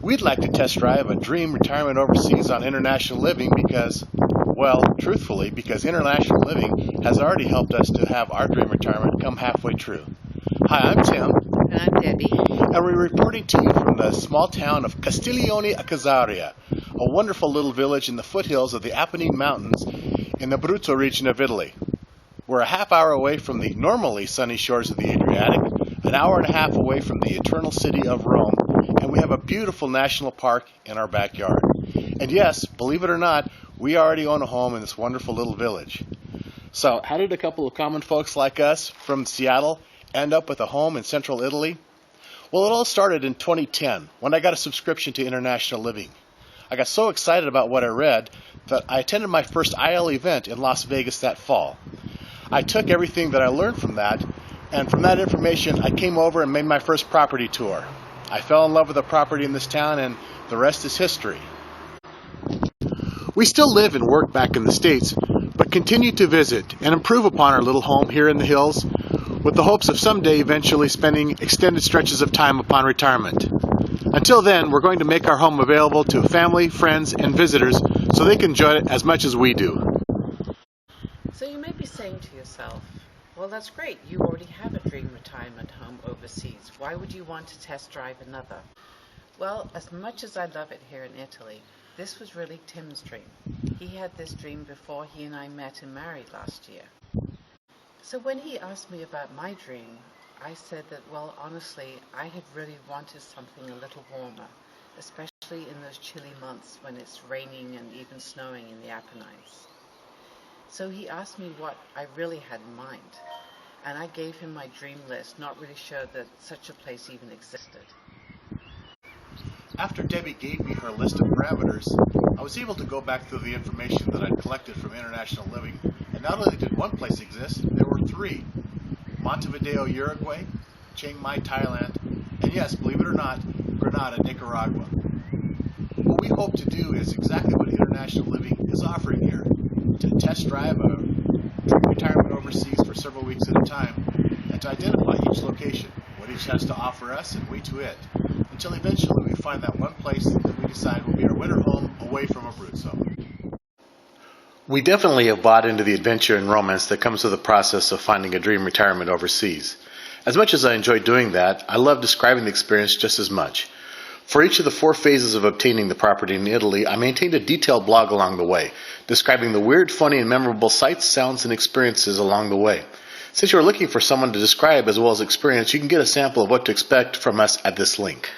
We'd like to test drive a dream retirement overseas on international living because, well, truthfully, because international living has already helped us to have our dream retirement come halfway true. Hi, I'm Tim. And I'm Debbie. And we're reporting to you from the small town of Castiglione a Casaria, a wonderful little village in the foothills of the Apennine Mountains in the Abruzzo region of Italy. We're a half hour away from the normally sunny shores of the Adriatic, an hour and a half away from the eternal city of Rome, and we have a beautiful national park in our backyard. And yes, believe it or not, we already own a home in this wonderful little village. So, how did a couple of common folks like us from Seattle end up with a home in central Italy? Well, it all started in 2010 when I got a subscription to International Living. I got so excited about what I read that I attended my first IL event in Las Vegas that fall. I took everything that I learned from that, and from that information I came over and made my first property tour. I fell in love with the property in this town, and the rest is history. We still live and work back in the States, but continue to visit and improve upon our little home here in the hills with the hopes of someday eventually spending extended stretches of time upon retirement. Until then, we're going to make our home available to family, friends, and visitors so they can enjoy it as much as we do. So you may be saying to yourself, well, that's great. You already have a dream retirement home overseas. Why would you want to test drive another? Well, as much as I love it here in Italy, this was really Tim's dream. He had this dream before he and I met and married last year. So when he asked me about my dream, I said that, well, honestly, I had really wanted something a little warmer, especially in those chilly months when it's raining and even snowing in the Apennines. So he asked me what I really had in mind, and I gave him my dream list, not really sure that such a place even existed. After Debbie gave me her list of parameters, I was able to go back through the information that I'd collected from International Living, and not only did one place exist, there were three: Montevideo, Uruguay, Chiang Mai, Thailand, and yes, believe it or not, Granada, Nicaragua. What we hope to do is exactly what International Living is offering here, to test drive a dream retirement overseas for several weeks at a time, and to identify each location, what each has to offer us and we to it, until eventually we find that one place that we decide will be our winter home away from Abruzzo. We definitely have bought into the adventure and romance that comes with the process of finding a dream retirement overseas. As much as I enjoy doing that, I love describing the experience just as much. For each of the 4 phases of obtaining the property in Italy, I maintained a detailed blog along the way, describing the weird, funny, and memorable sights, sounds, and experiences along the way. Since you're looking for someone to describe as well as experience, you can get a sample of what to expect from us at this link.